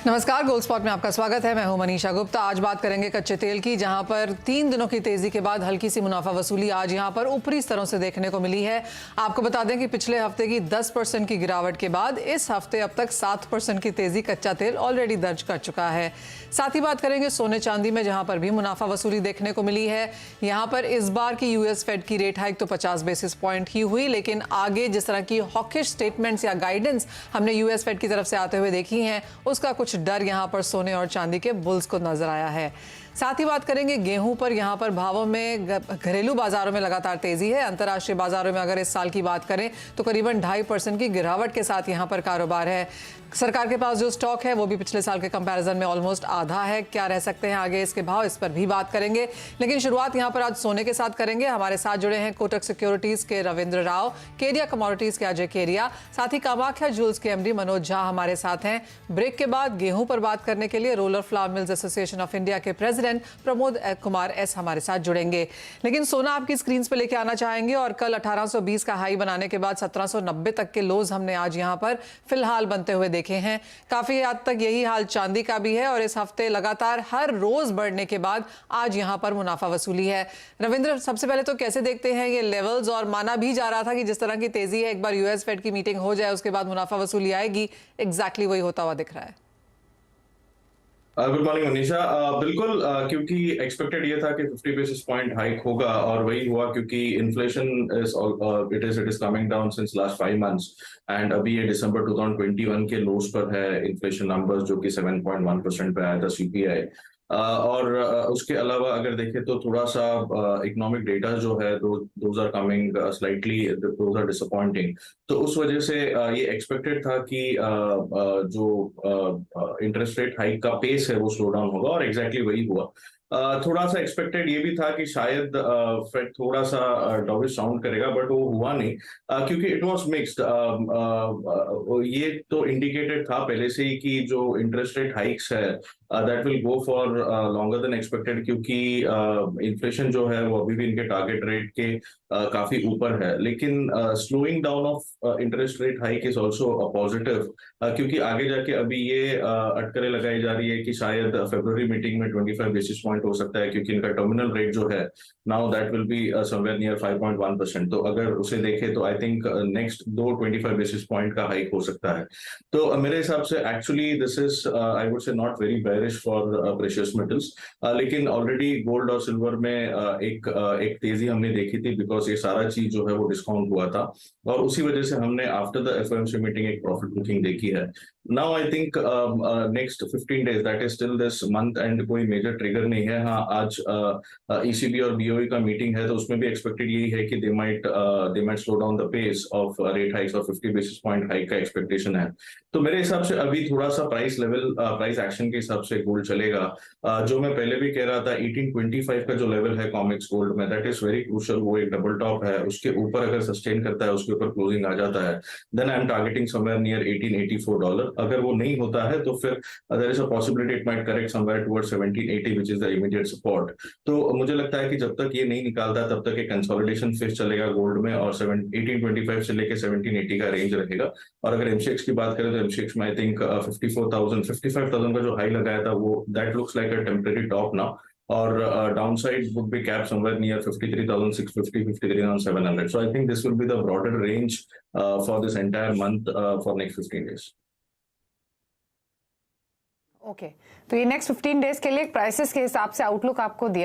नमस्कार, gold spot में आपका स्वागत है। मैं हूं मनीषा गुप्ता। आज बात करेंगे कच्चे तेल की, जहां पर 3 दिनों की तेजी के बाद हल्की सी मुनाफा वसूली आज यहां पर ऊपरी स्तरों से देखने को मिली है। आपको बता दें कि पिछले हफ्ते की 10% की गिरावट के बाद इस हफ्ते अब तक 7% की तेजी कच्चा तेल ऑलरेडी दर्ज कर चुका है। साथ ही बात करेंगे सोने चांदी में, जहां पर भी मुनाफा वसूली देखने को मिली है। यहां पर इस बार की यूएस फेड की रेट हाइक तो 50 बेसिस पॉइंट ही हुई, लेकिन आगे जिस तरह की हॉकिश स्टेटमेंट्स या गाइडेंस हमने यूएस फेड की तरफ से आते हुए देखी हैं, उसका कुछ डर यहां पर सोने और चांदी के बुल्स को नजर आया है। साथ ही बात करेंगे गेहूं पर। यहां पर भावों में घरेलू बाजारों में लगातार तेजी है। अंतर्राष्ट्रीय बाजारों में अगर इस साल की बात करें तो करीबन 2.5% की गिरावट के साथ यहां पर कारोबार है। सरकार के पास जो स्टॉक है वो भी पिछले साल के कंपैरिजन में ऑलमोस्ट आधा है। क्या रह सकते हैं आगे इसके भाव, इस पर भी बात करेंगे। लेकिन शुरुआत यहां पर आज सोने के साथ करेंगे। हमारे साथ जुड़े हैं कोटक सिक्योरिटीज के रविंद्र राव, केरिया कमोडिटीज के अजय केरिया, साथ ही कामाख्या ज्वेल्स के एमडी मनोज झा हमारे साथ हैं। ब्रेक के बाद गेहूं पर बात करने के लिए roller flower mills association of India के प्रेसिडेंट प्रमोद कुमार एस हमारे साथ जुड़ेंगे। लेकिन सोना आपकी स्क्रीन पर लेके आना चाहेंगे। और कल 1820 का हाई बनाने के बाद 1790 तक के लोज हमने आज यहां पर फिलहाल बनते हुए देखे हैं। काफी हद तक यही हाल चांदी का भी है और इस हफ्ते लगातार हर रोज बढ़ने के बाद आज यहां पर मुनाफा वसूली है। रविंद्र, सबसे पहले तो कैसे देखते हैं ये लेवल्स? और माना भी जा रहा था कि जिस तरह की तेजी है, एक बार यूएस फेड की मीटिंग हो जाए उसके बाद मुनाफा वसूली आएगी, एग्जैक्टली वही होता हुआ दिख रहा है। Good morning Manisha. बिल्कुल, क्योंकि एक्सपेक्टेड ये था कि 50 बेसिस पॉइंट हाइक होगा और वही हुआ, क्योंकि inflation it is coming down since last 5 months and अभी ये दिसंबर 2021 के लोस पर है इन्फ्लेशन नंबर्स, जो कि 7.1% पे आया था सीपीआई। और उसके अलावा अगर देखें तो थोड़ा सा इकोनॉमिक डेटा जो है those are coming slightly, those are disappointing. तो उस वजह से ये एक्सपेक्टेड था कि जो इंटरेस्ट रेट हाइक का पेस है वो स्लो डाउन होगा, और एग्जैक्टली वही हुआ। थोड़ा सा एक्सपेक्टेड ये भी था कि शायद फेड थोड़ा सा डॉविश साउंड करेगा, बट वो हुआ नहीं, क्योंकि इट वाज मिक्स्ड। ये तो इंडिकेटेड था पहले से ही कि जो इंटरेस्ट रेट हाइक्स है that will go for longer than expected, क्योंकि इन्फ्लेशन जो है वो अभी भी इनके टारगेट रेट के काफी ऊपर है। लेकिन slowing down of interest rate hike is also a positive, क्योंकि आगे जाके अभी ये अटकलें लगाई जा रही है कि शायद फरवरी मीटिंग में 25 बेसिस पॉइंट हो सकता है, क्योंकि इनका टर्मिनल रेट जो है now that will be somewhere near 5.1%। तो अगर उसे देखें तो I think next 25 basis point का हाइक हो सकता है। तो मेरे हिसाब से actually this is I would say not very bearish for precious metals. लेकिन ऑलरेडी गोल्ड और सिल्वर में एक तेजी हमने देखी थी, बिकॉज ये सारा चीज जो है वो डिस्काउंट हुआ था, और उसी वजह से हमने आफ्टर द एफओएमसी मीटिंग एक प्रॉफिट बुकिंग देखी है। Now I think next 15 days, that is still this month and, कोई मेजर ट्रिगर नहीं है। हाँ, आज ईसीबी और बीओई का मीटिंग है, तो उसमें भी एक्सपेक्टेड यही है कि they might slow down the pace of rate hikes, और 50 बेसिस पॉइंट हाइक का एक्सपेक्टेशन है। तो मेरे हिसाब से अभी थोड़ा सा प्राइस लेवल, प्राइस एक्शन के हिसाब से गोल्ड चलेगा। जो मैं पहले भी कह रहा था, 1825 का जो लेवल है कॉमिक्स गोल्ड में, दैट इज वेरी क्रूशियल। वो एक डबल टॉप है, उसके ऊपर अगर सस्टेन करता है, उसके ऊपर क्लोजिंग आ जाता है, then I am targeting somewhere near $1884। अगर वो नहीं होता है तो फिर there is a possibility it might correct somewhere towards 1780, which is the immediate support. तो मुझे लगता है कि जब तक ये नहीं निकालता तब तक एक कंसोलिडेशन फेज चलेगा गोल्ड में, और 1825 से लेकर 1780 का रेंज रहेगा। और अगर एमसीएक्स की बात करें तो एमसीएक्स में आई थिंक 54,000 55,000 का जो हाई लगाया था, वो that looks like a temporary top now, और downside would be capped somewhere near 53,650, 53,700. So I think this will be the broader range for this entire month, for next 15 days. Okay, तो ये next 15 days के लिए prices के हिसाब से outlook आपको दिया